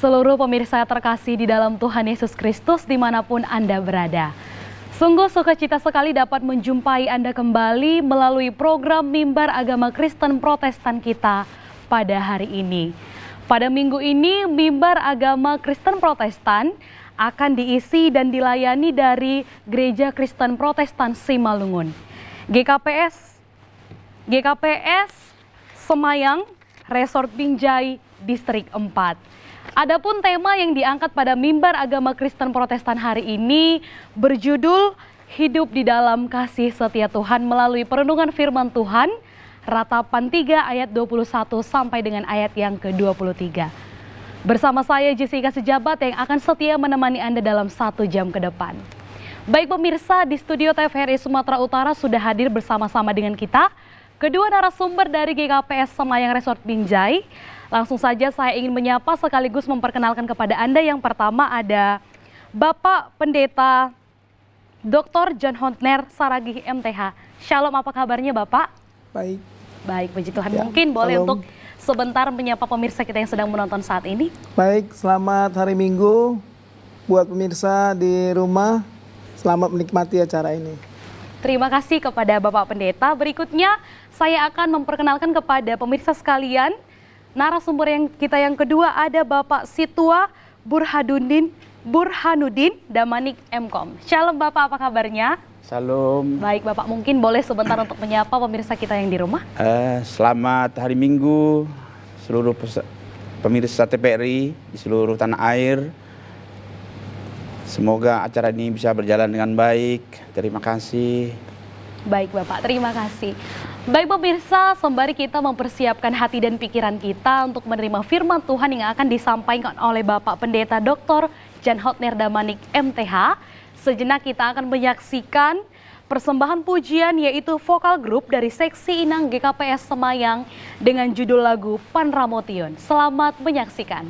seluruh pemirsa terkasih di dalam Tuhan Yesus Kristus dimanapun Anda berada. Sungguh sukacita sekali dapat menjumpai Anda kembali melalui program Mimbar Agama Kristen Protestan kita pada hari ini. Pada minggu ini, Mimbar Agama Kristen Protestan akan diisi dan dilayani dari Gereja Kristen Protestan Simalungun. GKPS Semayang, Resort Binjai, Distrik 4. Adapun tema yang diangkat pada Mimbar Agama Kristen Protestan hari ini berjudul Hidup di dalam Kasih Setia Tuhan melalui perenungan firman Tuhan, Ratapan 3 ayat 21 sampai dengan ayat yang ke-23. Bersama saya Jessica Sejabat yang akan setia menemani Anda dalam 1 jam ke depan. Baik pemirsa, di studio TVRI Sumatera Utara sudah hadir bersama-sama dengan kita kedua narasumber dari GKPS Semayang Resort Binjai. Langsung saja saya ingin menyapa sekaligus memperkenalkan kepada Anda. Yang pertama ada Bapak Pendeta Dr. John Hotner Saragih MTH. Shalom, apa kabarnya Bapak? Baik. Baik, puji Tuhan. Ya, mungkin boleh untuk sebentar menyapa pemirsa kita yang sedang menonton saat ini. Baik, selamat hari Minggu buat pemirsa di rumah. Selamat menikmati acara ini. Terima kasih kepada Bapak Pendeta. Berikutnya saya akan memperkenalkan kepada pemirsa sekalian narasumber yang kedua ada Bapak Situa Burhanuddin Damanik MKOM. Shalom Bapak, apa kabarnya? Shalom. Baik Bapak, mungkin boleh sebentar untuk menyapa pemirsa kita yang di rumah. Selamat hari Minggu seluruh pemirsa TVRI di seluruh tanah air. Semoga acara ini bisa berjalan dengan baik. Terima kasih. Baik Bapak, terima kasih. Baik pemirsa, sembari kita mempersiapkan hati dan pikiran kita untuk menerima firman Tuhan yang akan disampaikan oleh Bapak Pendeta Dr. John Hotner Damanik MTH, sejenak kita akan menyaksikan persembahan pujian yaitu vokal grup dari seksi Inang GKPS Semayang dengan judul lagu Panramotion. Selamat menyaksikan.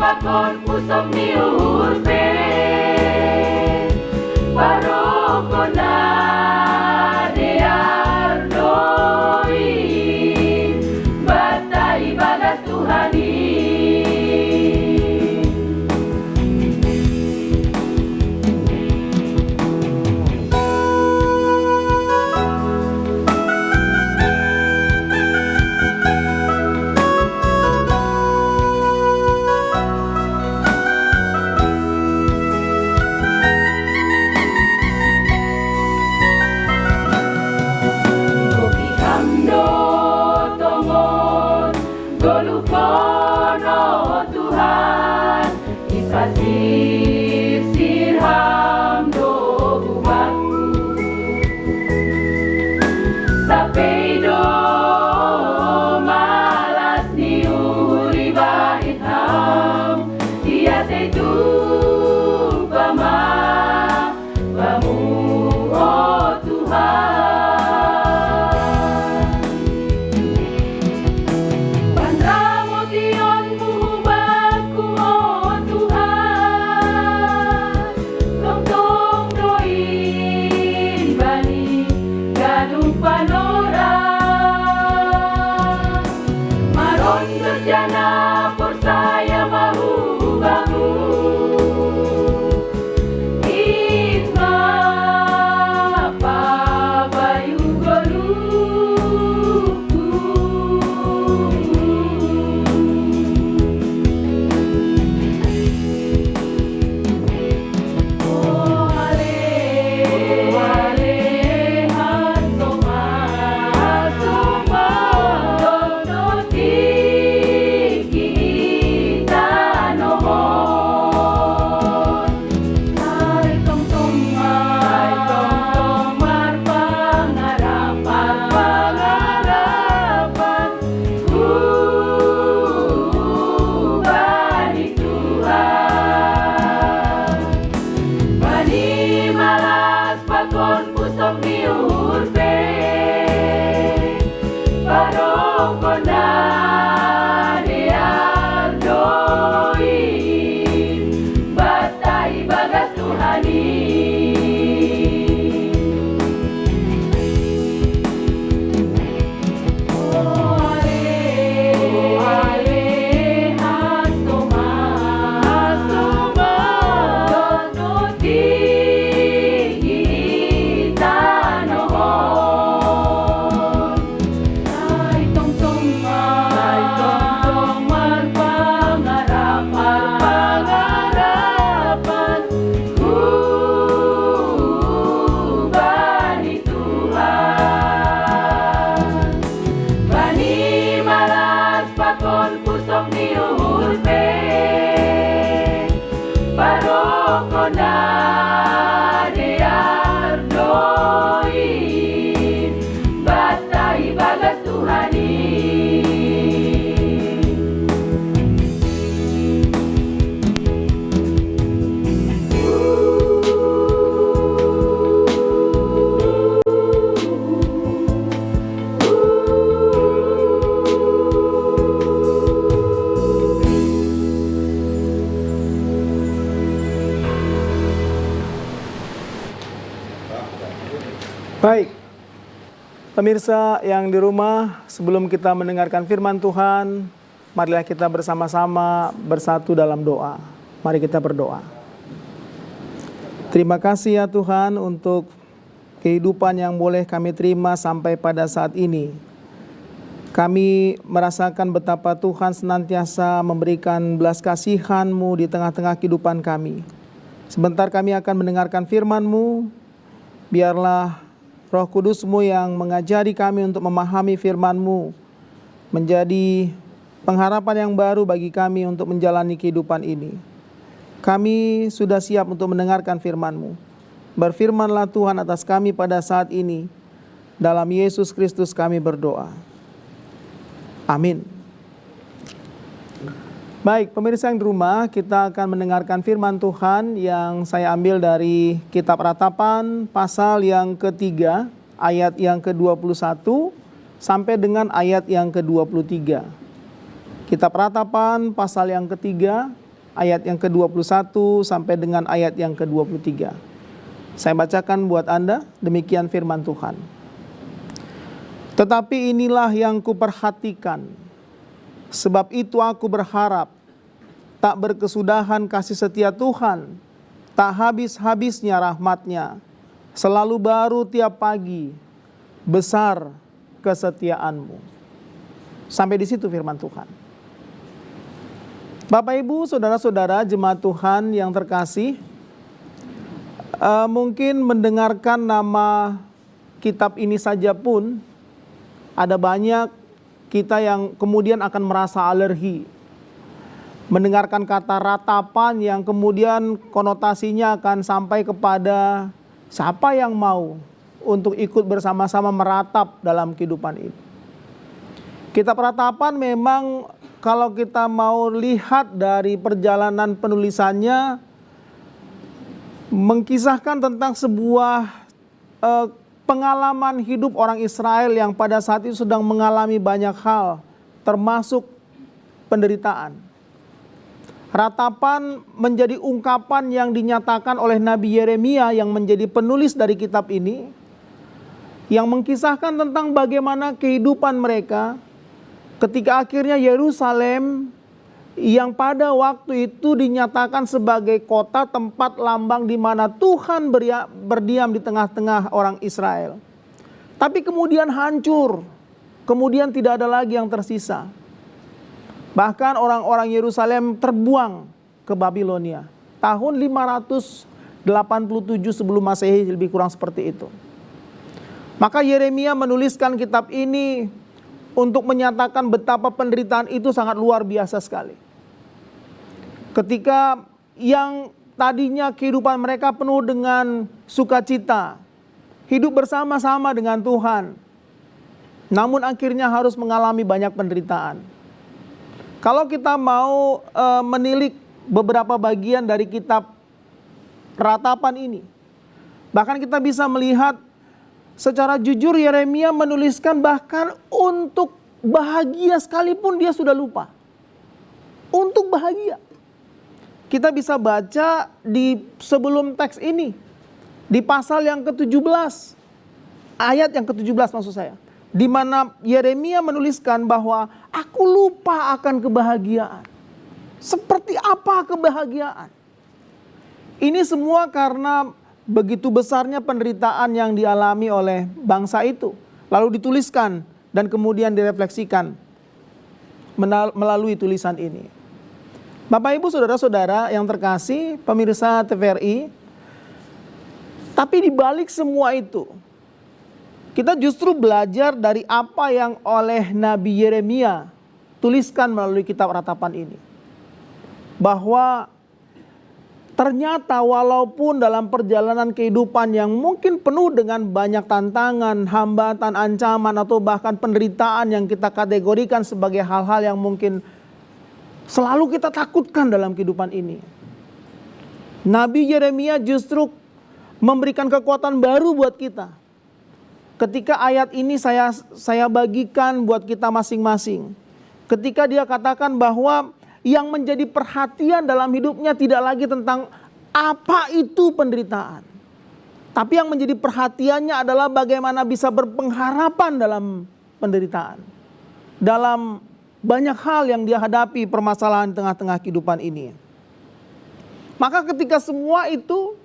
pakon pusok ni urpe parokona deardoi batai bagas Tuhani sirham do buatku sampai do malas ni uri bahit ham dia itu pama pamu oh Tuhan pandramo tion bubaku oh Tuhan tong doin bani gadung panora maron kerjana por saya mahu bangun Itma pabayu goluku Oh ale hasoma hasoma dono tiki tanohon Hai tong tomar pangarapan ku bani Tuhan bani malas pakon pusok ni urpe parokona deardoi batai bagas Tuhani Oh ale hasoma hasoma dono tiki tanohon Hai tong tomar pangarapan ku bani Tuhan bani malas pakon pusok ni urpe parokona deardoi batai bagas Tuhani Baik, pemirsa yang di rumah, sebelum kita mendengarkan firman Tuhan, marilah kita bersama-sama bersatu dalam doa. Mari kita berdoa. Terima kasih ya Tuhan untuk kehidupan yang boleh kami terima sampai pada saat ini. Kami merasakan betapa Tuhan senantiasa memberikan belas kasihan-Mu di tengah-tengah kehidupan kami. Sebentar kami akan mendengarkan firman-Mu, biarlah Roh Kudus-Mu yang mengajari kami untuk memahami firman-Mu menjadi pengharapan yang baru bagi kami untuk menjalani kehidupan ini. Kami sudah siap untuk mendengarkan firman-Mu. Berfirmanlah Tuhan atas kami pada saat ini. Dalam Yesus Kristus kami berdoa. Amin. Baik, pemirsa yang di rumah, kita akan mendengarkan firman Tuhan yang saya ambil dari Kitab Ratapan pasal yang ketiga, ayat yang ke-21 sampai dengan ayat yang ke-23. Kitab Ratapan pasal yang ketiga, ayat yang ke-21 sampai dengan ayat yang ke-23. Saya bacakan buat Anda, demikian firman Tuhan. Tetapi inilah yang kuperhatikan, sebab itu aku berharap tak berkesudahan kasih setia Tuhan, tak habis-habisnya rahmat-Nya, selalu baru tiap pagi, besar kesetiaan-Mu. Sampai di situ firman Tuhan. Bapak Ibu, saudara-saudara jemaat Tuhan yang terkasih, mungkin mendengarkan nama kitab ini saja pun ada banyak kita yang kemudian akan merasa alergi. Mendengarkan kata ratapan yang kemudian konotasinya akan sampai kepada siapa yang mau untuk ikut bersama-sama meratap dalam kehidupan ini. Kitab ratapan memang kalau kita mau lihat dari perjalanan penulisannya, mengkisahkan tentang sebuah pengalaman hidup orang Israel yang pada saat itu sedang mengalami banyak hal, termasuk penderitaan. Ratapan menjadi ungkapan yang dinyatakan oleh Nabi Yeremia yang menjadi penulis dari kitab ini, yang mengkisahkan tentang bagaimana kehidupan mereka ketika akhirnya Yerusalem yang pada waktu itu dinyatakan sebagai kota tempat lambang di mana Tuhan berdiam di tengah-tengah orang Israel. Tapi kemudian hancur, kemudian tidak ada lagi yang tersisa. Bahkan orang-orang Yerusalem terbuang ke Babilonia. Tahun 587 sebelum Masehi, lebih kurang seperti itu. Maka Yeremia menuliskan kitab ini untuk menyatakan betapa penderitaan itu sangat luar biasa sekali. Ketika yang tadinya kehidupan mereka penuh dengan sukacita, hidup bersama-sama dengan Tuhan, namun akhirnya harus mengalami banyak penderitaan. Kalau kita mau menilik beberapa bagian dari kitab ratapan ini, bahkan kita bisa melihat secara jujur Yeremia menuliskan bahkan untuk bahagia sekalipun dia sudah lupa. Untuk bahagia. Kita bisa baca di sebelum teks ini. Di pasal yang ke-17. Ayat yang ke-17 maksud saya. Di mana Yeremia menuliskan bahwa aku lupa akan kebahagiaan. Seperti apa kebahagiaan? Ini semua karena begitu besarnya penderitaan yang dialami oleh bangsa itu. Lalu dituliskan dan kemudian direfleksikan melalui tulisan ini. Bapak Ibu saudara-saudara yang terkasih, pemirsa TVRI. Tapi di balik semua itu, kita justru belajar dari apa yang oleh Nabi Yeremia tuliskan melalui kitab ratapan ini. Bahwa ternyata walaupun dalam perjalanan kehidupan yang mungkin penuh dengan banyak tantangan, hambatan, ancaman, atau bahkan penderitaan yang kita kategorikan sebagai hal-hal yang mungkin selalu kita takutkan dalam kehidupan ini, Nabi Yeremia justru memberikan kekuatan baru buat kita. Ketika ayat ini saya bagikan buat kita masing-masing. Ketika dia katakan bahwa yang menjadi perhatian dalam hidupnya tidak lagi tentang apa itu penderitaan. Tapi yang menjadi perhatiannya adalah bagaimana bisa berpengharapan dalam penderitaan. Dalam banyak hal yang dia hadapi permasalahan di tengah-tengah kehidupan ini. Maka ketika semua itu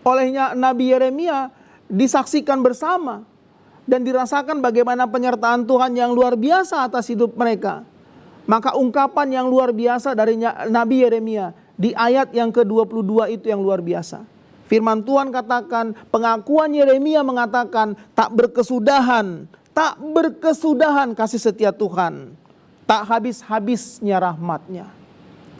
olehnya Nabi Yeremia disaksikan bersama dan dirasakan bagaimana penyertaan Tuhan yang luar biasa atas hidup mereka. Maka ungkapan yang luar biasa dari Nabi Yeremia di ayat yang ke-22 itu yang luar biasa. Firman Tuhan katakan, pengakuan Yeremia mengatakan tak berkesudahan kasih setia Tuhan, tak habis-habisnya rahmat-Nya.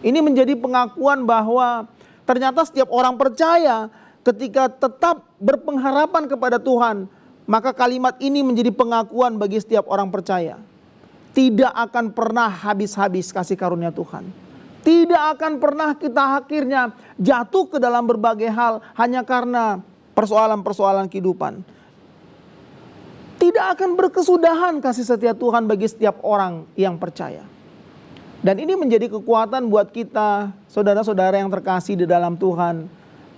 Ini menjadi pengakuan bahwa ternyata setiap orang percaya ketika tetap berpengharapan kepada Tuhan, maka kalimat ini menjadi pengakuan bagi setiap orang percaya. Tidak akan pernah habis-habis kasih karunia Tuhan. Tidak akan pernah kita akhirnya jatuh ke dalam berbagai hal hanya karena persoalan-persoalan kehidupan. Tidak akan berkesudahan kasih setia Tuhan bagi setiap orang yang percaya. Dan ini menjadi kekuatan buat kita, saudara-saudara yang terkasih di dalam Tuhan.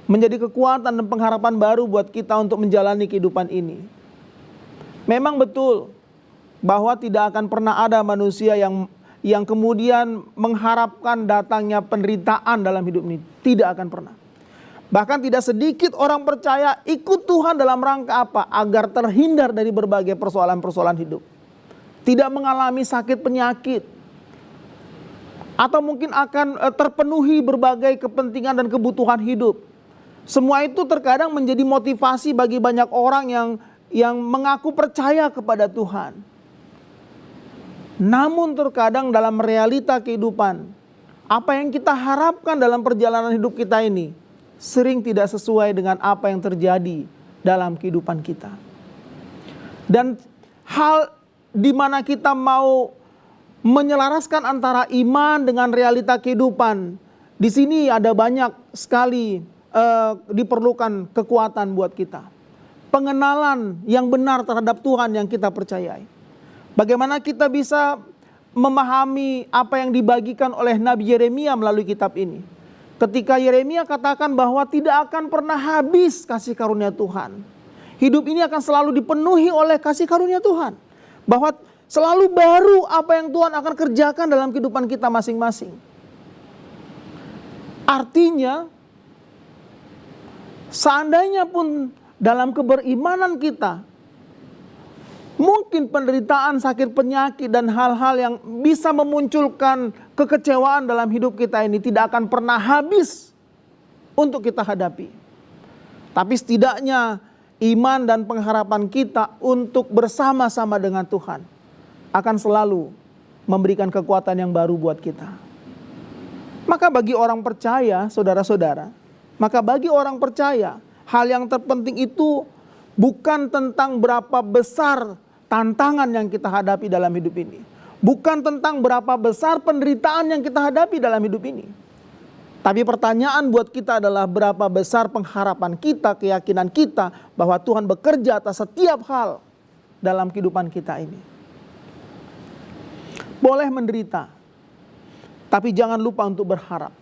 Menjadi kekuatan dan pengharapan baru buat kita untuk menjalani kehidupan ini. Memang betul bahwa tidak akan pernah ada manusia yang kemudian mengharapkan datangnya penderitaan dalam hidup ini. Tidak akan pernah. Bahkan tidak sedikit orang percaya ikut Tuhan dalam rangka apa? Agar terhindar dari berbagai persoalan-persoalan hidup. Tidak mengalami sakit penyakit. Atau mungkin akan terpenuhi berbagai kepentingan dan kebutuhan hidup. Semua itu terkadang menjadi motivasi bagi banyak orang yang mengaku percaya kepada Tuhan. Namun terkadang dalam realita kehidupan, apa yang kita harapkan dalam perjalanan hidup kita ini sering tidak sesuai dengan apa yang terjadi dalam kehidupan kita. Dan hal di mana kita mau menyelaraskan antara iman dengan realita kehidupan, di sini ada banyak sekali diperlukan kekuatan buat kita. Pengenalan yang benar terhadap Tuhan yang kita percayai. Bagaimana kita bisa memahami apa yang dibagikan oleh Nabi Yeremia melalui kitab ini. Ketika Yeremia katakan bahwa tidak akan pernah habis kasih karunia Tuhan. Hidup ini akan selalu dipenuhi oleh kasih karunia Tuhan. Bahwa selalu baru apa yang Tuhan akan kerjakan dalam kehidupan kita masing-masing. Artinya, seandainya pun dalam keberimanan kita, mungkin penderitaan, sakit penyakit, dan hal-hal yang bisa memunculkan kekecewaan dalam hidup kita ini tidak akan pernah habis untuk kita hadapi. Tapi setidaknya iman dan pengharapan kita untuk bersama-sama dengan Tuhan akan selalu memberikan kekuatan yang baru buat kita. Maka bagi orang percaya, saudara-saudara, hal yang terpenting itu bukan tentang berapa besar tantangan yang kita hadapi dalam hidup ini. Bukan tentang berapa besar penderitaan yang kita hadapi dalam hidup ini. Tapi pertanyaan buat kita adalah berapa besar pengharapan kita, keyakinan kita bahwa Tuhan bekerja atas setiap hal dalam kehidupan kita ini. Boleh menderita, tapi jangan lupa untuk berharap.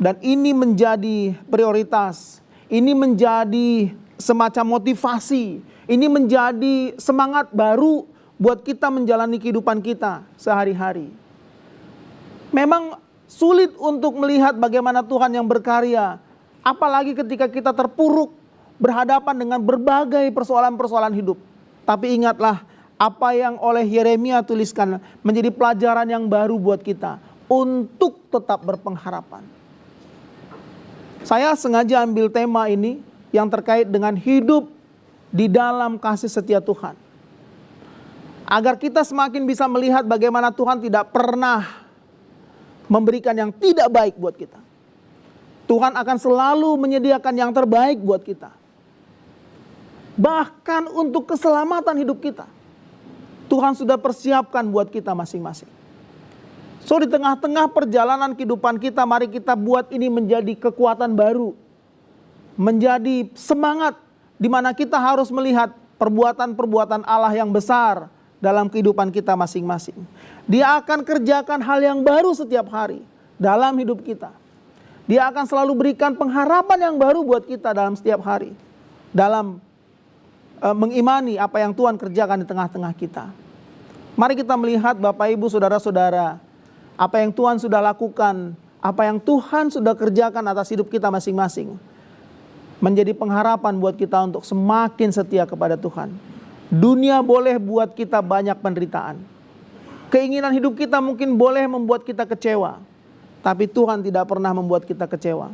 Dan ini menjadi prioritas, ini menjadi semacam motivasi, ini menjadi semangat baru buat kita menjalani kehidupan kita sehari-hari. Memang sulit untuk melihat bagaimana Tuhan yang berkarya, apalagi ketika kita terpuruk berhadapan dengan berbagai persoalan-persoalan hidup. Tapi ingatlah apa yang oleh Yeremia tuliskan menjadi pelajaran yang baru buat kita untuk tetap berpengharapan. Saya sengaja ambil tema ini yang terkait dengan hidup di dalam kasih setia Tuhan. Agar kita semakin bisa melihat bagaimana Tuhan tidak pernah memberikan yang tidak baik buat kita. Tuhan akan selalu menyediakan yang terbaik buat kita. Bahkan untuk keselamatan hidup kita, Tuhan sudah persiapkan buat kita masing-masing. So di tengah-tengah perjalanan kehidupan kita, mari kita buat ini menjadi kekuatan baru. Menjadi semangat di mana kita harus melihat perbuatan-perbuatan Allah yang besar dalam kehidupan kita masing-masing. Dia akan kerjakan hal yang baru setiap hari dalam hidup kita. Dia akan selalu berikan pengharapan yang baru buat kita dalam setiap hari. Dalam mengimani apa yang Tuhan kerjakan di tengah-tengah kita. Mari kita melihat Bapak Ibu Saudara-saudara, apa yang Tuhan sudah lakukan, apa yang Tuhan sudah kerjakan atas hidup kita masing-masing. Menjadi pengharapan buat kita untuk semakin setia kepada Tuhan. Dunia boleh buat kita banyak penderitaan. Keinginan hidup kita mungkin boleh membuat kita kecewa. Tapi Tuhan tidak pernah membuat kita kecewa.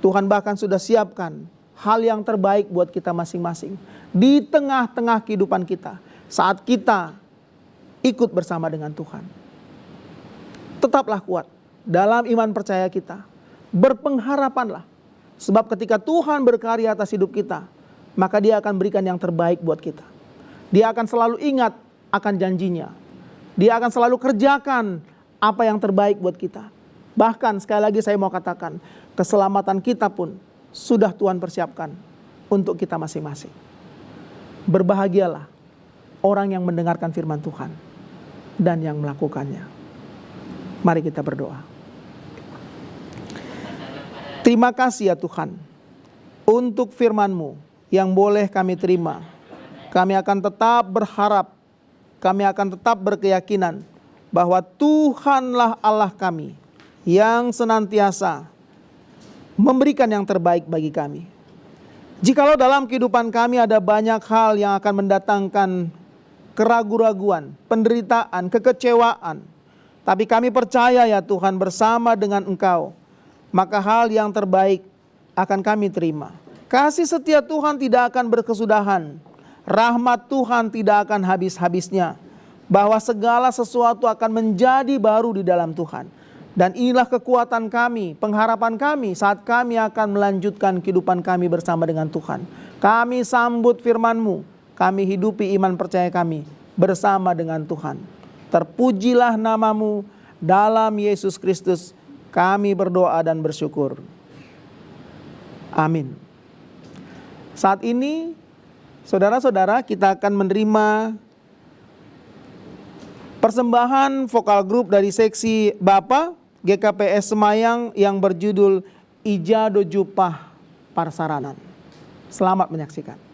Tuhan bahkan sudah siapkan hal yang terbaik buat kita masing-masing. Di tengah-tengah kehidupan kita. Saat kita ikut bersama dengan Tuhan. Tetaplah kuat dalam iman percaya kita. Berpengharapanlah. Sebab ketika Tuhan berkarya atas hidup kita, maka Dia akan berikan yang terbaik buat kita. Dia akan selalu ingat akan janjinya. Dia akan selalu kerjakan apa yang terbaik buat kita. Bahkan sekali lagi saya mau katakan, keselamatan kita pun sudah Tuhan persiapkan untuk kita masing-masing. Berbahagialah orang yang mendengarkan firman Tuhan dan yang melakukannya. Mari kita berdoa. Terima kasih ya Tuhan untuk firman-Mu yang boleh kami terima. Kami akan tetap berharap, kami akan tetap berkeyakinan bahwa Tuhanlah Allah kami yang senantiasa memberikan yang terbaik bagi kami. Jikalau dalam kehidupan kami ada banyak hal yang akan mendatangkan keraguan-raguan, penderitaan, kekecewaan, tapi kami percaya ya Tuhan bersama dengan Engkau, maka hal yang terbaik akan kami terima. Kasih setia Tuhan tidak akan berkesudahan, rahmat Tuhan tidak akan habis-habisnya, bahwa segala sesuatu akan menjadi baru di dalam Tuhan. Dan inilah kekuatan kami, pengharapan kami saat kami akan melanjutkan kehidupan kami bersama dengan Tuhan. Kami sambut firman-Mu, kami hidupi iman percaya kami bersama dengan Tuhan. Terpujilah nama-Mu, dalam Yesus Kristus kami berdoa dan bersyukur. Amin. Saat ini, saudara-saudara, kita akan menerima persembahan vokal grup dari seksi Bapa GKPS Semayang yang berjudul Ijado Jupah Parsaranan. Selamat menyaksikan.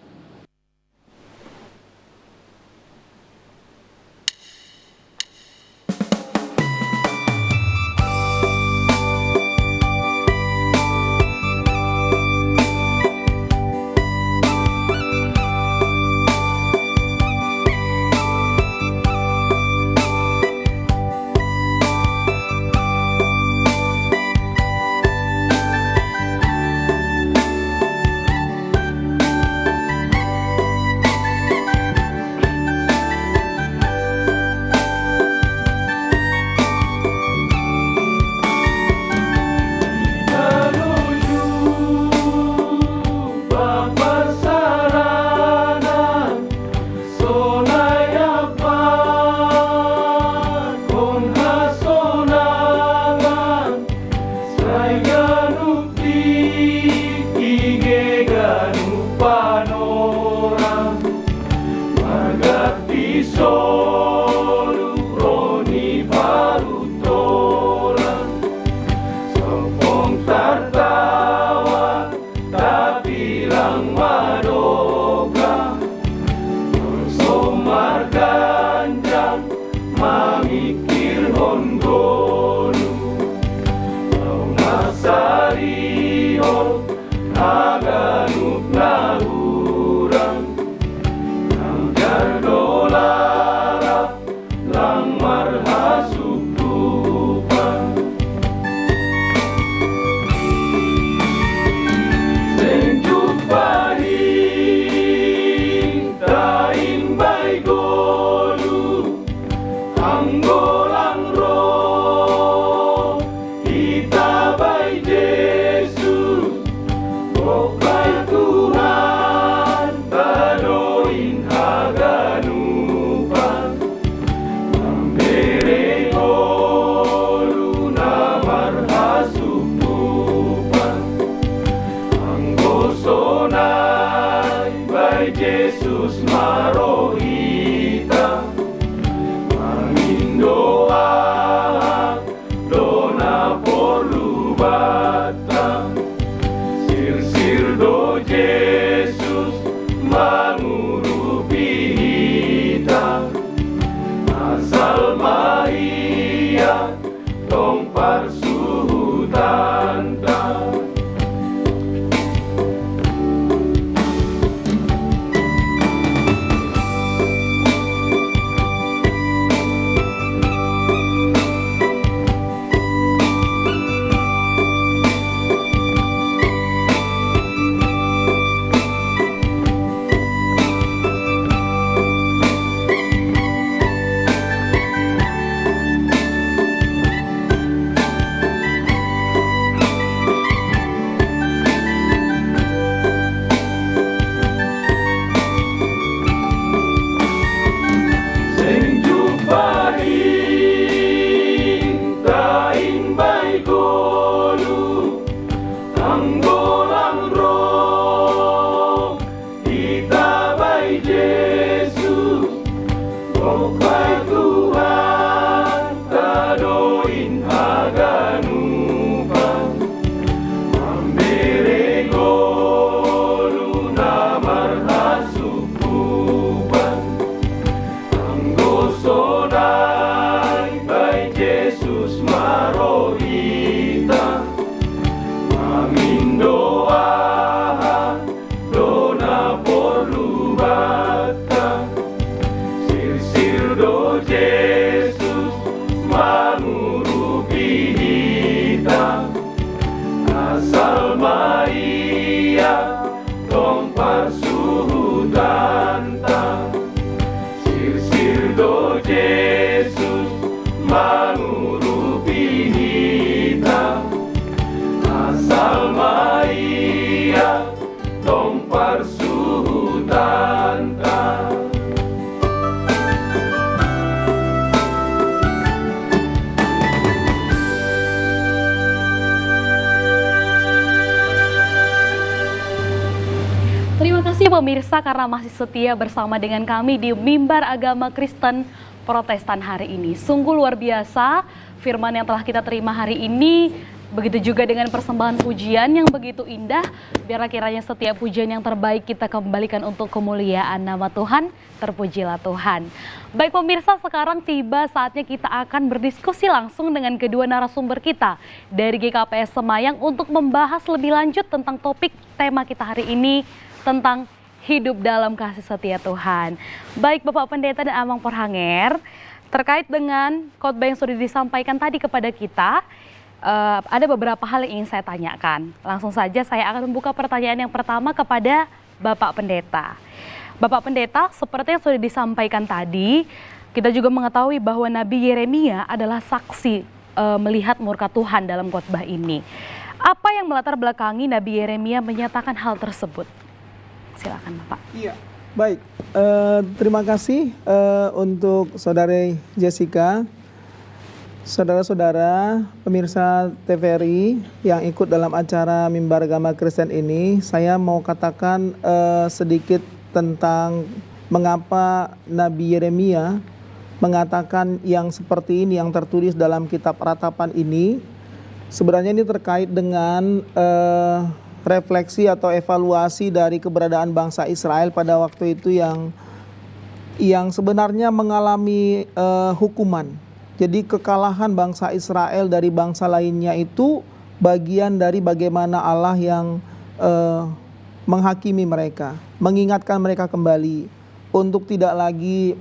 Tuhan, tadoin Salma ia tong parsuhu tanta sir do Jesus mangurupi hita Salma ia tong parsuhu tanta. Terima kasih pemirsa karena masih setia bersama dengan kami di Mimbar Agama Kristen Protestan hari ini. Sungguh luar biasa firman yang telah kita terima hari ini. Begitu juga dengan persembahan pujian yang begitu indah. Biarlah kiranya setiap pujian yang terbaik kita kembalikan untuk kemuliaan nama Tuhan. Terpujilah Tuhan. Baik pemirsa, sekarang tiba saatnya kita akan berdiskusi langsung dengan kedua narasumber kita dari GKPS Semayang untuk membahas lebih lanjut tentang topik tema kita hari ini, tentang hidup dalam kasih setia Tuhan. Baik Bapak Pendeta dan Amang Porhanger, terkait dengan khotbah yang sudah disampaikan tadi kepada kita, ada beberapa hal yang ingin saya tanyakan. Langsung saja saya akan membuka pertanyaan yang pertama kepada Bapak Pendeta. Bapak Pendeta, seperti yang sudah disampaikan tadi, kita juga mengetahui bahwa Nabi Yeremia adalah saksi melihat murka Tuhan dalam khotbah ini. Apa yang melatar belakangi Nabi Yeremia menyatakan hal tersebut? Silakan Bapak. Iya, baik. Terima kasih untuk Saudari Jessica, saudara-saudara pemirsa TVRI yang ikut dalam acara Mimbar Agama Kristen ini. Saya mau katakan sedikit tentang mengapa Nabi Yeremia mengatakan yang seperti ini yang tertulis dalam kitab Ratapan ini. Sebenarnya ini terkait dengan refleksi atau evaluasi dari keberadaan bangsa Israel pada waktu itu yang sebenarnya mengalami hukuman. Jadi kekalahan bangsa Israel dari bangsa lainnya itu bagian dari bagaimana Allah yang menghakimi mereka, mengingatkan mereka kembali untuk tidak lagi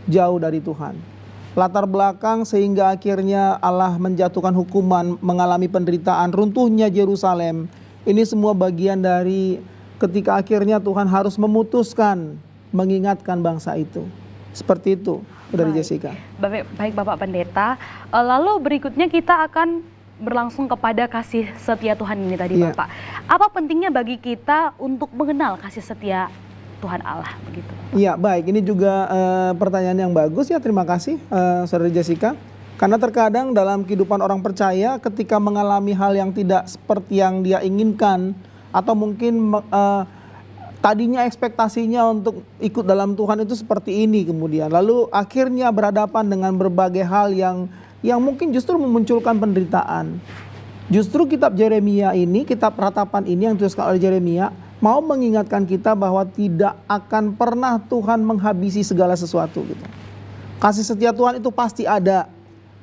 jauh dari Tuhan. Latar belakang sehingga akhirnya Allah menjatuhkan hukuman, mengalami penderitaan, runtuhnya Yerusalem. Ini semua bagian dari ketika akhirnya Tuhan harus memutuskan mengingatkan bangsa itu. Seperti itu, dari Jessica. Baik Bapak Pendeta, lalu berikutnya kita akan berlangsung kepada kasih setia Tuhan ini tadi Bapak. Apa pentingnya bagi kita untuk mengenal kasih setia Tuhan Allah begitu? Iya, baik. Ini juga pertanyaan yang bagus ya. Terima kasih Saudari Jessica. Karena terkadang dalam kehidupan orang percaya ketika mengalami hal yang tidak seperti yang dia inginkan atau mungkin tadinya ekspektasinya untuk ikut dalam Tuhan itu seperti ini kemudian. Lalu akhirnya berhadapan dengan berbagai hal yang mungkin justru memunculkan penderitaan. Justru kitab Yeremia ini, kitab Ratapan ini yang dituliskan oleh Yeremia mau mengingatkan kita bahwa tidak akan pernah Tuhan menghabisi segala sesuatu gitu. Kasih setia Tuhan itu pasti ada.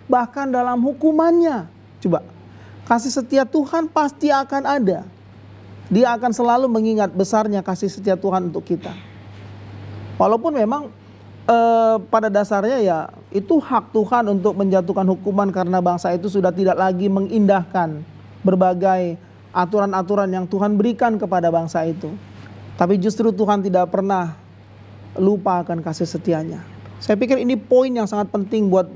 Bahkan dalam hukumannya. Coba. Kasih setia Tuhan pasti akan ada. Dia akan selalu mengingat besarnya kasih setia Tuhan untuk kita. Walaupun memang pada dasarnya ya itu hak Tuhan untuk menjatuhkan hukuman karena bangsa itu sudah tidak lagi mengindahkan berbagai aturan-aturan yang Tuhan berikan kepada bangsa itu. Tapi justru Tuhan tidak pernah lupa akan kasih setianya. Saya pikir ini poin yang sangat penting buat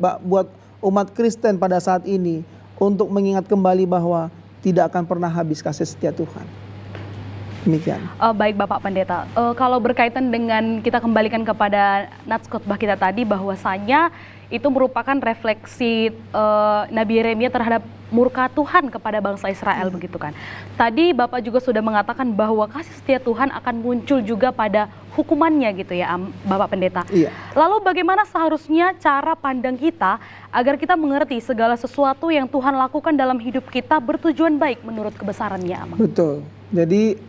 umat Kristen pada saat ini untuk mengingat kembali bahwa tidak akan pernah habis kasih setia Tuhan. Demikian. Baik Bapak Pendeta, kalau berkaitan dengan kita kembalikan kepada nats khotbah kita tadi bahwasanya itu merupakan refleksi Nabi Yeremia terhadap murka Tuhan kepada bangsa Israel begitu kan. Tadi Bapak juga sudah mengatakan bahwa kasih setia Tuhan akan muncul juga pada hukumannya gitu ya Bapak Pendeta. Iya. Lalu bagaimana seharusnya cara pandang kita agar kita mengerti segala sesuatu yang Tuhan lakukan dalam hidup kita bertujuan baik menurut kebesarannya Amang? Betul. Jadi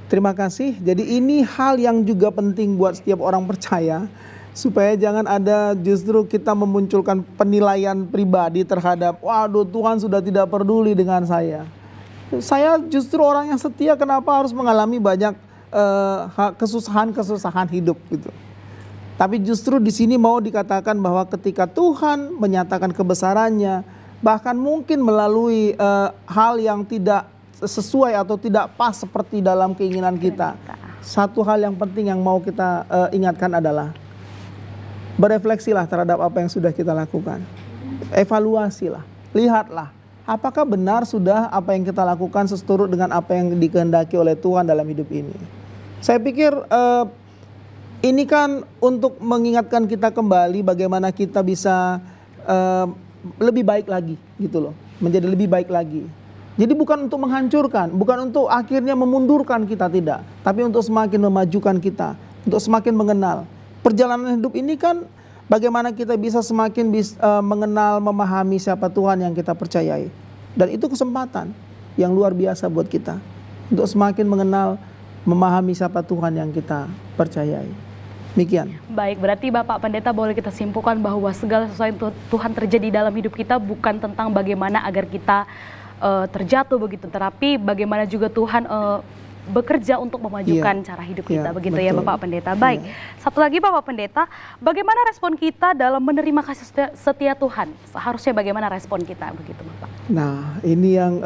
terima kasih. Jadi ini hal yang juga penting buat setiap orang percaya. Supaya jangan ada justru kita memunculkan penilaian pribadi terhadap, waduh Tuhan sudah tidak peduli dengan saya. Saya justru orang yang setia, kenapa harus mengalami banyak kesusahan-kesusahan hidup gitu. Tapi justru di sini mau dikatakan bahwa ketika Tuhan menyatakan kebesarannya, bahkan mungkin melalui hal yang tidak sesuai atau tidak pas seperti dalam keinginan kita. Satu hal yang penting yang mau kita ingatkan adalah berefleksilah terhadap apa yang sudah kita lakukan. Evaluasilah, lihatlah apakah benar sudah apa yang kita lakukan seturut dengan apa yang dikehendaki oleh Tuhan dalam hidup ini. Saya pikir ini kan untuk mengingatkan kita kembali bagaimana kita bisa lebih baik lagi gitu loh, menjadi lebih baik lagi. Jadi bukan untuk menghancurkan, bukan untuk akhirnya memundurkan kita, tidak, tapi untuk semakin memajukan kita, untuk semakin mengenal. Perjalanan hidup ini kan bagaimana kita bisa semakin mengenal, memahami siapa Tuhan yang kita percayai. Dan itu kesempatan yang luar biasa buat kita untuk semakin mengenal, memahami siapa Tuhan yang kita percayai. Demikian. Baik, berarti Bapak Pendeta boleh kita simpulkan bahwa segala sesuatu Tuhan terjadi dalam hidup kita bukan tentang bagaimana agar kita terjatuh begitu, tetapi bagaimana juga Tuhan bekerja untuk memajukan cara hidup kita, begitu betul. ya Bapak Pendeta. Baik, satu lagi Bapak Pendeta, bagaimana respon kita dalam menerima kasih setia Tuhan? Seharusnya bagaimana respon kita begitu Bapak? Nah, ini yang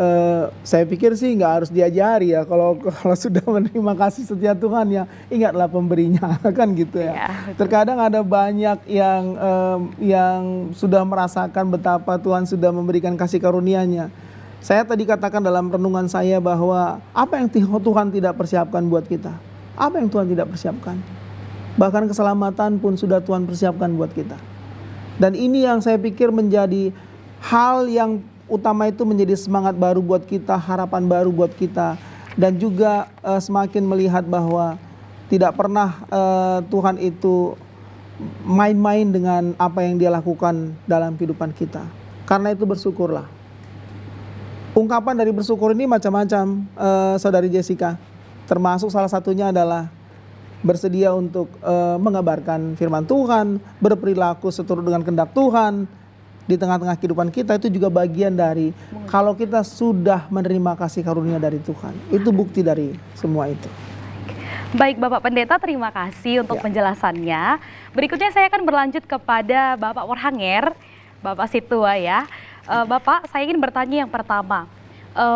saya pikir sih nggak harus diajari ya. Kalau sudah menerima kasih setia Tuhan ya ingatlah pemberinya kan gitu ya. Terkadang ada banyak yang sudah merasakan betapa Tuhan sudah memberikan kasih karunia-Nya. Saya tadi katakan dalam renungan saya bahwa apa yang Tuhan tidak persiapkan buat kita? Apa yang Tuhan tidak persiapkan? Bahkan keselamatan pun sudah Tuhan persiapkan buat kita. Dan ini yang saya pikir menjadi hal yang utama, itu menjadi semangat baru buat kita, harapan baru buat kita. Dan juga semakin melihat bahwa tidak pernah Tuhan itu main-main dengan apa yang Dia lakukan dalam kehidupan kita. Karena itu bersyukurlah. Ungkapan dari bersyukur ini macam-macam, Saudari Jessica. Termasuk salah satunya adalah bersedia untuk mengabarkan firman Tuhan, berperilaku seturut dengan kehendak Tuhan di tengah-tengah kehidupan kita. Itu juga bagian dari kalau kita sudah menerima kasih karunia dari Tuhan. Itu bukti dari semua itu. Baik Bapak Pendeta, terima kasih untuk penjelasannya. Berikutnya saya akan berlanjut kepada Bapak Warhanger, Bapak Situa ya. Bapak, saya ingin bertanya yang pertama,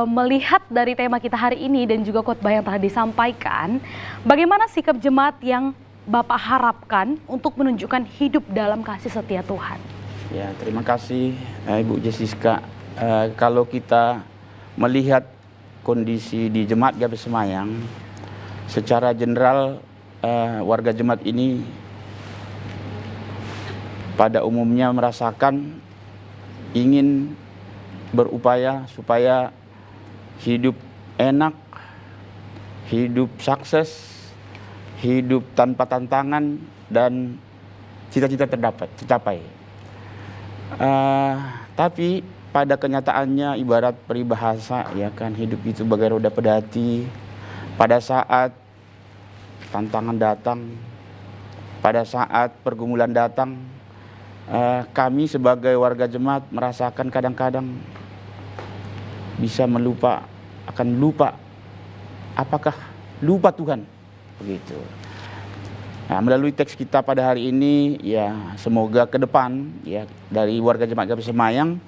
melihat dari tema kita hari ini dan juga khotbah yang telah disampaikan, bagaimana sikap jemaat yang Bapak harapkan untuk menunjukkan hidup dalam kasih setia Tuhan? Ya, terima kasih Ibu Jessica. Kalau kita melihat kondisi di Jemaat Gabus Semayang, secara general warga jemaat ini pada umumnya merasakan ingin berupaya supaya hidup enak, hidup sukses, hidup tanpa tantangan, dan cita-cita tercapai. Tapi pada kenyataannya ibarat peribahasa ya kan, hidup itu bagai roda pedati. Pada saat tantangan datang, pada saat pergumulan datang, kami sebagai warga jemaat merasakan kadang-kadang bisa lupa apakah lupa Tuhan begitu. Nah, melalui teks kita pada hari ini ya, semoga ke depan ya dari warga jemaat Gabus Semayang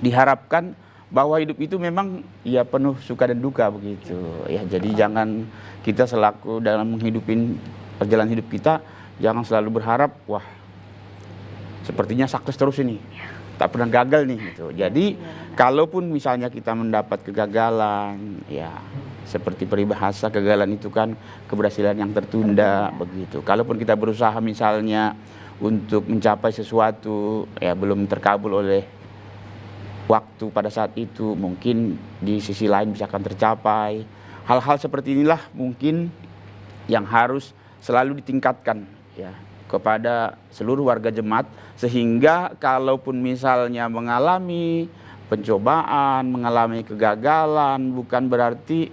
diharapkan bahwa hidup itu memang ya penuh suka dan duka begitu ya. Jadi jangan kita selaku dalam menghidupin perjalanan hidup kita jangan selalu berharap wah sepertinya sukses terus ini, tak pernah gagal nih gitu. Jadi kalaupun misalnya kita mendapat kegagalan, ya seperti peribahasa kegagalan itu kan keberhasilan yang tertunda begitu. Kalaupun kita berusaha misalnya untuk mencapai sesuatu, ya belum terkabul oleh waktu pada saat itu, mungkin di sisi lain bisa akan tercapai. Hal-hal seperti inilah mungkin yang harus selalu ditingkatkan ya kepada seluruh warga jemaat, sehingga kalaupun misalnya mengalami pencobaan, mengalami kegagalan, bukan berarti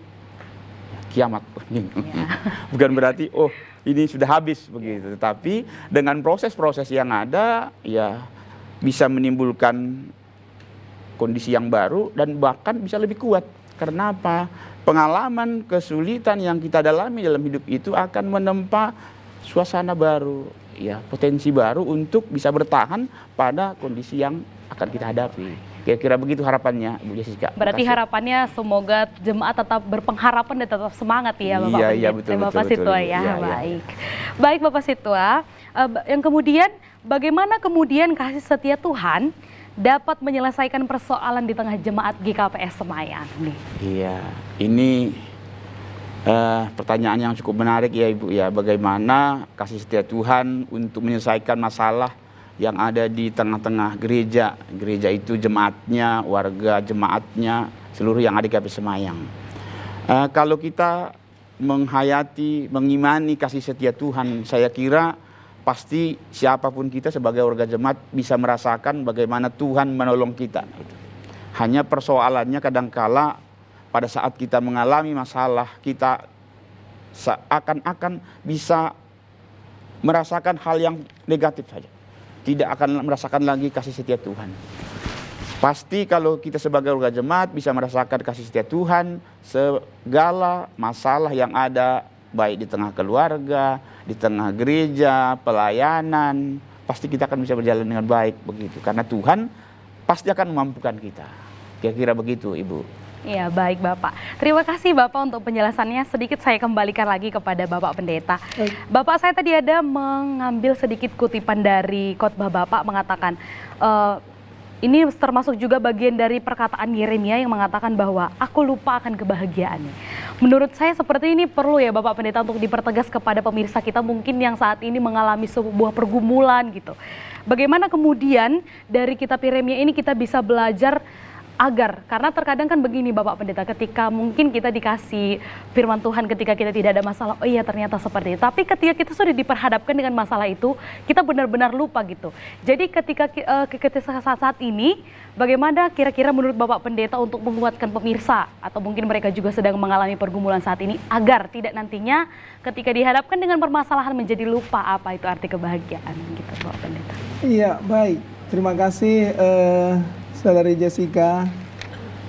kiamat, bukan berarti oh ini sudah habis begitu, tetapi dengan proses-proses yang ada ya bisa menimbulkan kondisi yang baru dan bahkan bisa lebih kuat. Karena apa? Pengalaman kesulitan yang kita dalami dalam hidup itu akan menempa suasana baru, ya potensi baru untuk bisa bertahan pada kondisi yang akan kita hadapi. Kira-kira begitu harapannya, Bu Jessica. Berarti Makasih. harapannya semoga jemaat tetap berpengharapan dan tetap semangat ya Bapak Iya, Pendeta. betul, Bapak betul, Situa betul. ya. Iya, iya. Baik. Baik Bapak Situa, yang kemudian bagaimana kemudian kasih setia Tuhan dapat menyelesaikan persoalan di tengah jemaat GKPS Semayang nih? Iya, ini pertanyaan yang cukup menarik ya Ibu ya. Bagaimana kasih setia Tuhan untuk menyelesaikan masalah yang ada di tengah-tengah gereja. Gereja itu jemaatnya, warga jemaatnya, seluruh yang ada di GKPS Semayang. Kalau kita menghayati, mengimani kasih setia Tuhan, saya kira pasti siapapun kita sebagai warga jemaat bisa merasakan bagaimana Tuhan menolong kita. Hanya persoalannya kadangkala pada saat kita mengalami masalah, kita seakan-akan bisa merasakan hal yang negatif saja. Tidak akan merasakan lagi kasih setia Tuhan. Pasti kalau kita sebagai warga jemaat bisa merasakan kasih setia Tuhan, segala masalah yang ada, baik di tengah keluarga, di tengah gereja, pelayanan, pasti kita akan bisa berjalan dengan baik begitu. Karena Tuhan pasti akan memampukan kita. Kira-kira begitu, Ibu. Iya, baik Bapak. Terima kasih Bapak untuk penjelasannya. Sedikit saya kembalikan lagi kepada Bapak Pendeta. Bapak, saya tadi ada mengambil sedikit kutipan dari khotbah Bapak mengatakan, ini termasuk juga bagian dari perkataan Yeremia yang mengatakan bahwa aku lupa akan kebahagiaannya. Menurut saya seperti ini perlu ya Bapak Pendeta untuk dipertegas kepada pemirsa kita mungkin yang saat ini mengalami sebuah pergumulan gitu. Bagaimana kemudian dari kitab Yeremia ini kita bisa belajar agar, karena terkadang kan begini Bapak Pendeta, ketika mungkin kita dikasih firman Tuhan ketika kita tidak ada masalah, oh iya ternyata seperti itu. Tapi ketika kita sudah diperhadapkan dengan masalah itu, kita benar-benar lupa gitu. Jadi ketika saat ini, bagaimana kira-kira menurut Bapak Pendeta untuk menguatkan pemirsa, atau mungkin mereka juga sedang mengalami pergumulan saat ini, agar tidak nantinya ketika dihadapkan dengan permasalahan menjadi lupa apa itu arti kebahagiaan gitu Bapak Pendeta. Iya, baik. Terima kasih Saudari Jessica.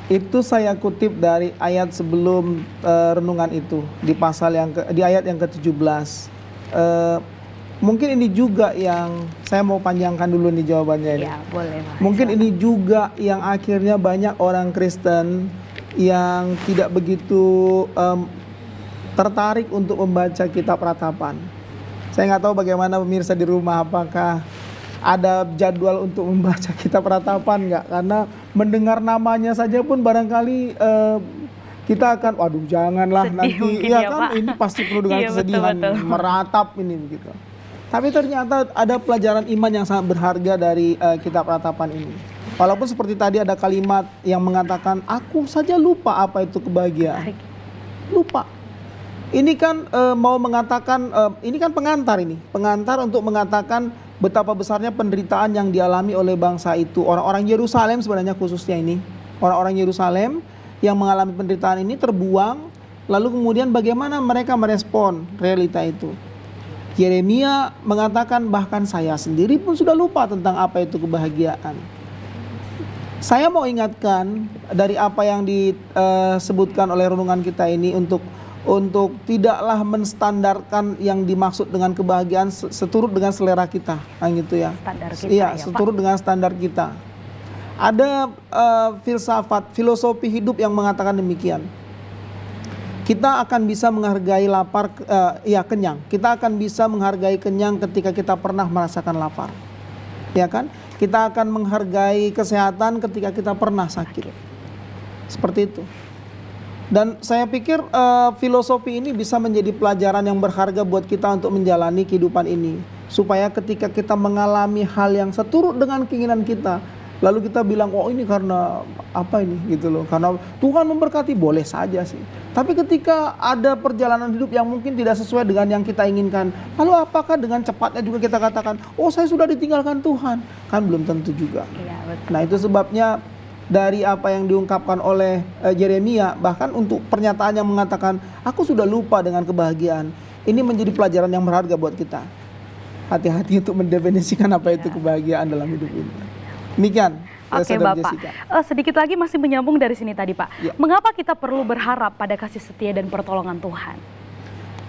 Itu saya kutip dari ayat sebelum renungan itu di di ayat yang ke-17. Mungkin ini juga yang saya mau panjangkan dulu nih jawabannya ini. Ya, boleh Pak. Mungkin ini juga yang akhirnya banyak orang Kristen yang tidak begitu tertarik untuk membaca kitab ratapan. Saya nggak tahu bagaimana pemirsa di rumah, apakah ada jadwal untuk membaca kitab ratapan nggak? Karena mendengar namanya saja pun barangkali kita akan, waduh janganlah Sedih nanti, mungkin ya ya, kan Pak. ini pasti penuh dengan Iya, kesedihan, betul. meratap ini begitu. Tapi ternyata ada pelajaran iman yang sangat berharga dari kitab ratapan ini. Walaupun seperti tadi ada kalimat yang mengatakan, aku saja lupa apa itu kebahagiaan. Lupa. Ini kan mau mengatakan, ini kan pengantar untuk mengatakan betapa besarnya penderitaan yang dialami oleh bangsa itu. Orang-orang Yerusalem sebenarnya khususnya ini. Orang-orang Yerusalem yang mengalami penderitaan ini terbuang. Lalu kemudian bagaimana mereka merespon realita itu. Yeremia mengatakan bahkan saya sendiri pun sudah lupa tentang apa itu kebahagiaan. Saya mau ingatkan dari apa yang disebutkan oleh renungan kita ini untuk tidaklah menstandarkan yang dimaksud dengan kebahagiaan seturut dengan selera kita, gitu ya. Standar kita Iya, ya, seturut dengan standar kita. Ada filosofi hidup yang mengatakan demikian. Kita akan bisa menghargai kenyang. Kita akan bisa menghargai kenyang ketika kita pernah merasakan lapar. Ya kan? Kita akan menghargai kesehatan ketika kita pernah sakit. Seperti itu. Dan saya pikir filosofi ini bisa menjadi pelajaran yang berharga buat kita untuk menjalani kehidupan ini. Supaya ketika kita mengalami hal yang seturut dengan keinginan kita, lalu kita bilang, oh ini karena apa ini gitu loh. Karena Tuhan memberkati, boleh saja sih. Tapi ketika ada perjalanan hidup yang mungkin tidak sesuai dengan yang kita inginkan, lalu apakah dengan cepatnya juga kita katakan, oh saya sudah ditinggalkan Tuhan? Kan belum tentu juga. Iya, betul. Nah itu sebabnya dari apa yang diungkapkan oleh Yeremia, bahkan untuk pernyataan yang mengatakan aku sudah lupa dengan kebahagiaan, ini menjadi pelajaran yang berharga buat kita. Hati-hati untuk mendefinisikan apa itu kebahagiaan dalam hidup ini. Demikian. Oke Saudara Bapak, Jessica. sedikit lagi masih menyambung dari sini tadi Pak. Ya. Mengapa kita perlu berharap pada kasih setia dan pertolongan Tuhan?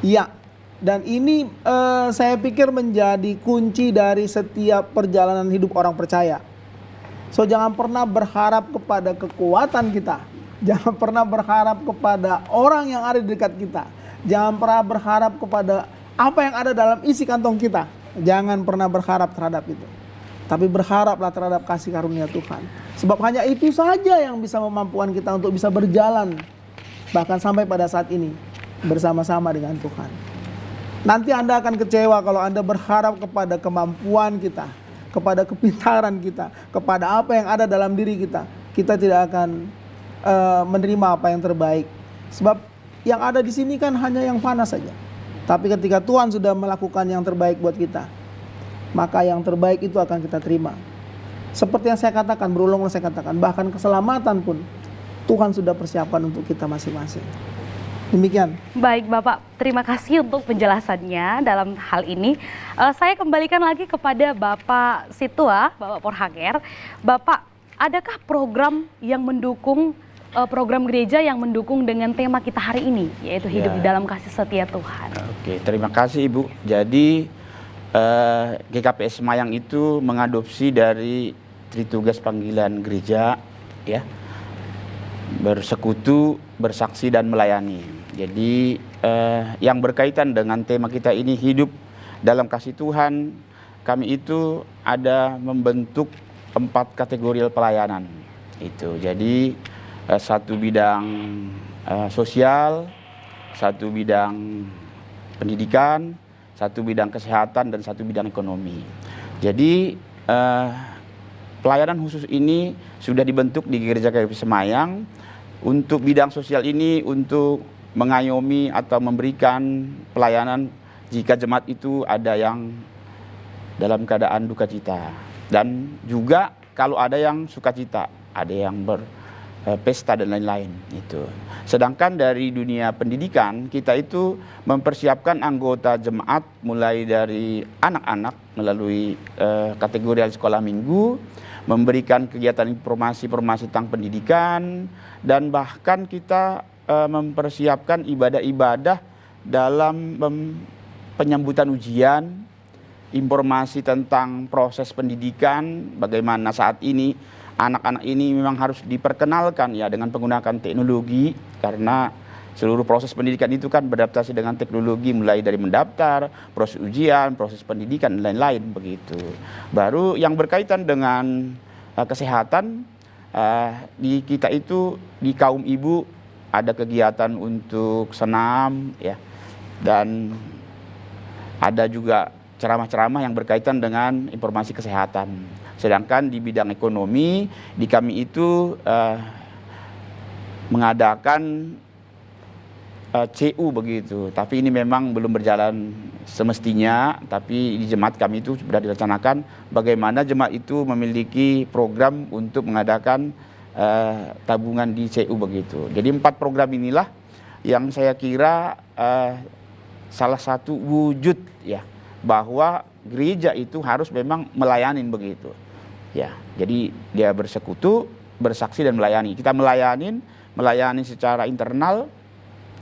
Iya, dan ini saya pikir menjadi kunci dari setiap perjalanan hidup orang percaya. So jangan pernah berharap kepada kekuatan kita. Jangan pernah berharap kepada orang yang ada di dekat kita. Jangan pernah berharap kepada apa yang ada dalam isi kantong kita. Jangan pernah berharap terhadap itu. Tapi berharaplah terhadap kasih karunia Tuhan. Sebab hanya itu saja yang bisa memampukan kita untuk bisa berjalan. Bahkan sampai pada saat ini bersama-sama dengan Tuhan. Nanti Anda akan kecewa kalau Anda berharap kepada kemampuan kita, kepada kepintaran kita, kepada apa yang ada dalam diri kita. Kita tidak akan menerima apa yang terbaik. Sebab yang ada di sini kan hanya yang fana saja. Tapi ketika Tuhan sudah melakukan yang terbaik buat kita, maka yang terbaik itu akan kita terima. Seperti yang saya katakan, berulang-ulang saya katakan, bahkan keselamatan pun Tuhan sudah persiapkan untuk kita masing-masing. Demikian. Baik Bapak, terima kasih untuk penjelasannya dalam hal ini. Saya kembalikan lagi kepada Bapak Situa, Bapak Porhanger. Bapak, adakah program yang mendukung, program gereja yang mendukung dengan tema kita hari ini, yaitu hidup di dalam kasih setia Tuhan? Oke, terima kasih Ibu. Jadi GKPS Semayang itu mengadopsi dari Tritugas Panggilan Gereja, ya, bersekutu, bersaksi dan melayani. Jadi yang berkaitan dengan tema kita ini, hidup dalam kasih Tuhan, kami itu ada membentuk 4 kategori pelayanan. Itu jadi satu bidang sosial, satu bidang pendidikan, satu bidang kesehatan, dan satu bidang ekonomi. Jadi pelayanan khusus ini sudah dibentuk di Gereja GKPS Semayang. Untuk bidang sosial ini untuk mengayomi atau memberikan pelayanan jika jemaat itu ada yang dalam keadaan duka cita. Dan juga kalau ada yang sukacita, ada yang berpesta dan lain-lain. Itu. Sedangkan dari dunia pendidikan, kita itu mempersiapkan anggota jemaat mulai dari anak-anak melalui kategori sekolah minggu, memberikan kegiatan informasi tentang pendidikan, dan bahkan kita mempersiapkan ibadah-ibadah dalam penyambutan ujian, informasi tentang proses pendidikan, bagaimana saat ini anak-anak ini memang harus diperkenalkan ya dengan menggunakan teknologi, karena seluruh proses pendidikan itu kan beradaptasi dengan teknologi, mulai dari mendaftar, proses ujian, proses pendidikan, dan lain-lain begitu. Baru yang berkaitan dengan kesehatan, di kita itu di kaum ibu ada kegiatan untuk senam ya, dan ada juga ceramah-ceramah yang berkaitan dengan informasi kesehatan. Sedangkan di bidang ekonomi, di kami itu mengadakan CU begitu. Tapi ini memang belum berjalan semestinya, tapi di jemaat kami itu sudah direncanakan bagaimana jemaat itu memiliki program untuk mengadakan tabungan di CU begitu. Jadi 4 program inilah yang saya kira salah satu wujud ya bahwa gereja itu harus memang melayani begitu. Ya, jadi dia bersekutu, bersaksi dan melayani. Kita melayani secara internal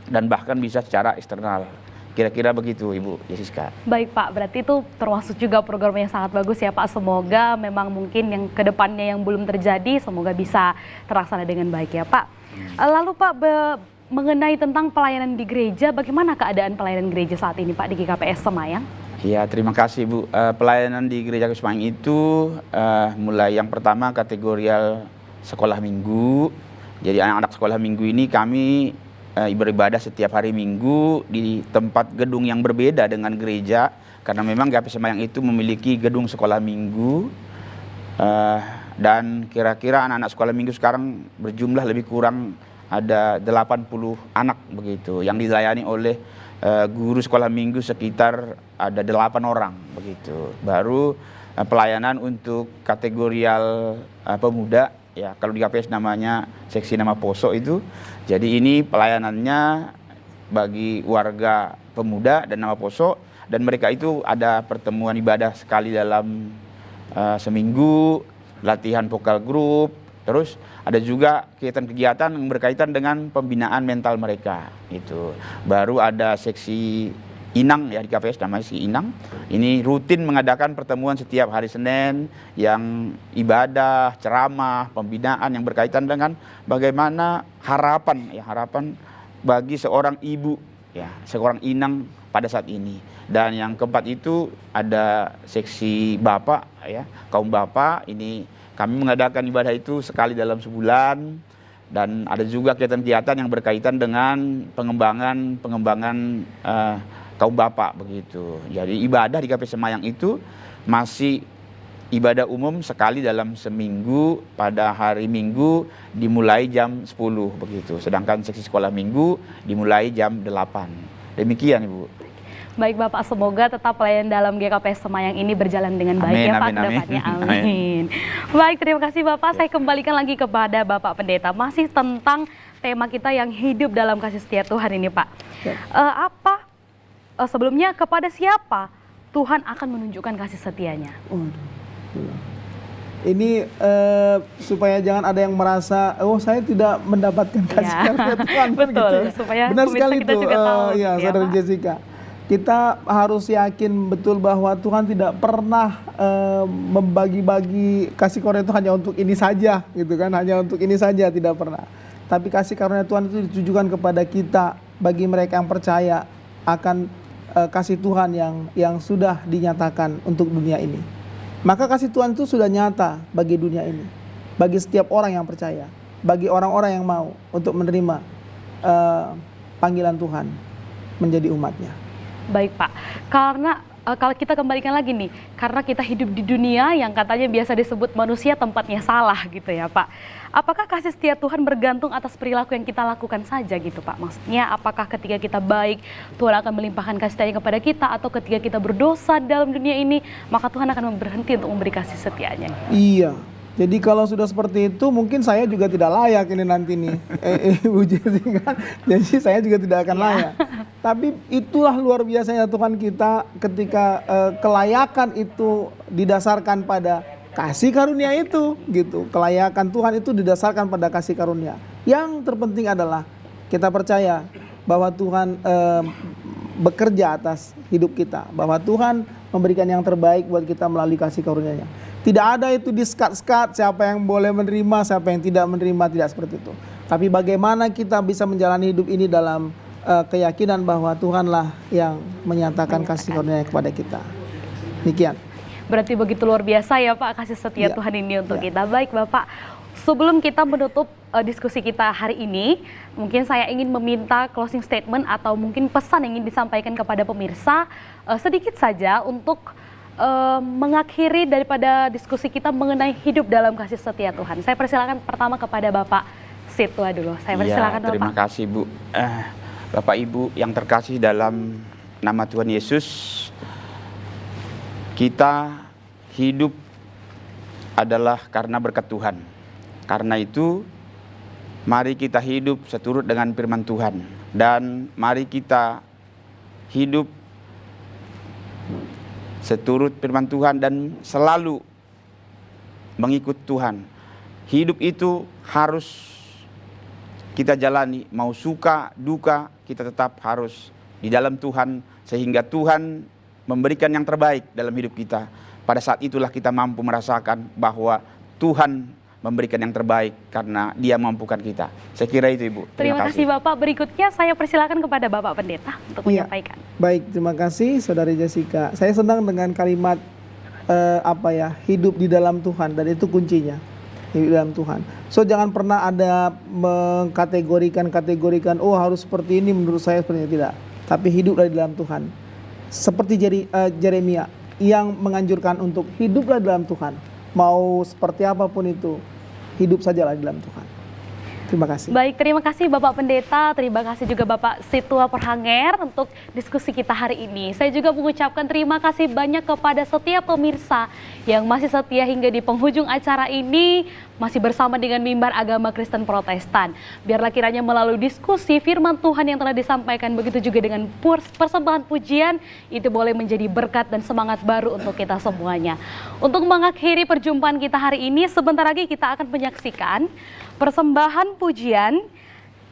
dan bahkan bisa secara eksternal. Kira-kira begitu Ibu Jessica. Baik Pak, berarti itu termasuk juga program yang sangat bagus ya Pak. Semoga memang mungkin yang kedepannya yang belum terjadi, semoga bisa terlaksana dengan baik ya Pak. Lalu Pak, mengenai tentang pelayanan di gereja, bagaimana keadaan pelayanan gereja saat ini Pak di GKPS Semayang? Ya, terima kasih Bu. Pelayanan di Gereja GKPS Semayang itu mulai yang pertama kategorial sekolah minggu. Jadi anak-anak sekolah minggu ini kami beribadah setiap hari Minggu di tempat gedung yang berbeda dengan gereja, karena memang GKPS Semayang itu memiliki gedung sekolah minggu, dan kira-kira anak-anak sekolah minggu sekarang berjumlah lebih kurang ada 80 anak begitu yang dilayani oleh guru sekolah minggu sekitar ada 8 orang begitu. Baru pelayanan untuk kategorial pemuda. Ya, kalau di KPS namanya seksi nama Poso itu. Jadi ini pelayanannya bagi warga pemuda dan nama Poso, dan mereka itu ada pertemuan ibadah sekali dalam seminggu, latihan vokal grup, terus ada juga kegiatan-kegiatan yang berkaitan dengan pembinaan mental mereka itu. Baru ada seksi Inang ya, di KPS namanya si Inang. Ini rutin mengadakan pertemuan setiap hari Senin yang ibadah, ceramah, pembinaan yang berkaitan dengan bagaimana harapan bagi seorang ibu ya, seorang inang pada saat ini. Dan yang keempat itu ada seksi bapak ya, kaum bapak. Ini kami mengadakan ibadah itu sekali dalam sebulan, dan ada juga kegiatan-kegiatan yang berkaitan dengan pengembangan kaum bapak begitu. Jadi ibadah di KPS Semayang itu masih ibadah umum sekali dalam seminggu, pada hari Minggu dimulai jam 10 begitu. Sedangkan seksi sekolah minggu dimulai jam 8. Demikian Ibu. Baik Bapak, semoga tetap pelayanan dalam GKPS Semayang ini berjalan dengan baik ya Pak kedepannya. Amin. Baik, terima kasih Bapak. Saya kembalikan lagi kepada Bapak Pendeta. Masih tentang tema kita yang hidup dalam kasih setia Tuhan ini Pak. Sebelumnya kepada siapa Tuhan akan menunjukkan kasih setianya? Ini supaya jangan ada yang merasa, oh saya tidak mendapatkan kasih karunia Tuhan. Betul, gitu ya. supaya Benar sekali kita itu, juga tahu, ya, gitu ya, Saudara Pak. Jessica. Kita harus yakin betul bahwa Tuhan tidak pernah membagi-bagi kasih karunia itu hanya untuk ini saja, gitu kan? Hanya untuk ini saja, tidak pernah. Tapi kasih karunia Tuhan itu ditujukan kepada kita, bagi mereka yang percaya akan kasih Tuhan yang sudah dinyatakan untuk dunia ini. Maka kasih Tuhan itu sudah nyata bagi dunia ini, bagi setiap orang yang percaya, bagi orang-orang yang mau untuk menerima panggilan Tuhan menjadi umatnya. Baik Pak, karena kalau kita kembalikan lagi nih, karena kita hidup di dunia yang katanya biasa disebut manusia tempatnya salah gitu ya Pak. Apakah kasih setia Tuhan bergantung atas perilaku yang kita lakukan saja gitu Pak? Maksudnya apakah ketika kita baik, Tuhan akan melimpahkan kasih setianya kepada kita, atau ketika kita berdosa dalam dunia ini, maka Tuhan akan berhenti untuk memberi kasih setianya? Iya. Jadi kalau sudah seperti itu, mungkin saya juga tidak layak ini nanti nih, Ibu Jessica. Jadi saya juga tidak akan layak. Tapi itulah luar biasanya Tuhan kita ketika kelayakan itu didasarkan pada kasih karunia itu, gitu. Kelayakan Tuhan itu didasarkan pada kasih karunia. Yang terpenting adalah kita percaya bahwa Tuhan bekerja atas hidup kita, bahwa Tuhan memberikan yang terbaik buat kita melalui kasih karunia-Nya. Tidak ada itu di-skat-skat siapa yang boleh menerima, siapa yang tidak menerima, tidak seperti itu. Tapi bagaimana kita bisa menjalani hidup ini dalam keyakinan bahwa Tuhanlah yang menyatakan kasih karunia kepada kita. Demikian. Berarti begitu luar biasa ya Pak kasih setia Tuhan ini untuk kita. Baik Bapak, sebelum kita menutup diskusi kita hari ini, mungkin saya ingin meminta closing statement atau mungkin pesan yang ingin disampaikan kepada pemirsa sedikit saja untuk mengakhiri daripada diskusi kita mengenai hidup dalam kasih setia Tuhan. Saya persilakan pertama kepada Bapak Situa dulu. Saya persilakan Bapak. Terima kasih Bu. Bapak Ibu yang terkasih dalam nama Tuhan Yesus, kita hidup adalah karena berkat Tuhan. Karena itu, mari kita hidup seturut dengan firman Tuhan. Dan mari kita hidup seturut firman Tuhan dan selalu mengikut Tuhan. Hidup itu harus kita jalani, mau suka, duka, kita tetap harus di dalam Tuhan, sehingga Tuhan memberikan yang terbaik dalam hidup kita. Pada saat itulah kita mampu merasakan bahwa Tuhan memberikan yang terbaik karena Dia mampukan kita. Saya kira itu Ibu. Terima kasih Bapak. Berikutnya saya persilakan kepada Bapak Pendeta untuk menyampaikan. Baik, terima kasih Saudari Jessica. Saya senang dengan kalimat hidup di dalam Tuhan, dan itu kuncinya. Hidup di dalam Tuhan. So jangan pernah ada mengkategorikan oh harus seperti ini, menurut saya seperti ini, tidak. Tapi hiduplah di dalam Tuhan. Seperti Yeremia yang menganjurkan untuk hiduplah di dalam Tuhan. Mau seperti apapun itu, hidup sajalah di dalam Tuhan. Terima kasih. Baik, terima kasih Bapak Pendeta, terima kasih juga Bapak Situa Perhanger untuk diskusi kita hari ini. Saya juga mengucapkan terima kasih banyak kepada setiap pemirsa yang masih setia hingga di penghujung acara ini, masih bersama dengan Mimbar Agama Kristen Protestan. Biarlah kiranya melalui diskusi firman Tuhan yang telah disampaikan, begitu juga dengan persembahan pujian, itu boleh menjadi berkat dan semangat baru untuk kita semuanya. Untuk mengakhiri perjumpaan kita hari ini, sebentar lagi kita akan menyaksikan persembahan pujian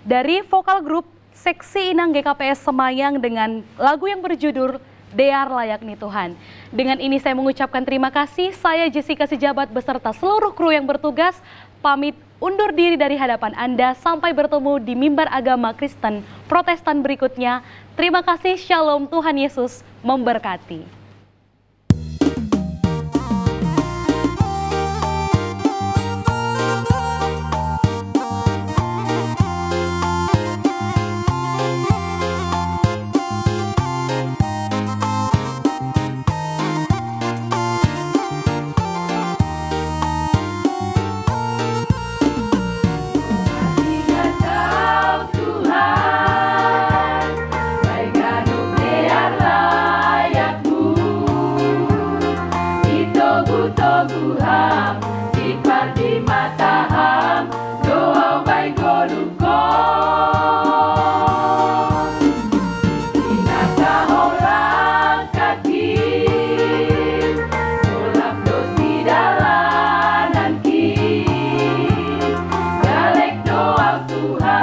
dari vokal grup seksi Inang GKPS Semayang dengan lagu yang berjudul Dear Layak Nih Tuhan. Dengan ini saya mengucapkan terima kasih. Saya Jessica Sijabat beserta seluruh kru yang bertugas pamit undur diri dari hadapan Anda sampai bertemu di mimbar agama Kristen Protestan berikutnya. Terima kasih, Shalom, Tuhan Yesus memberkati. Tuhan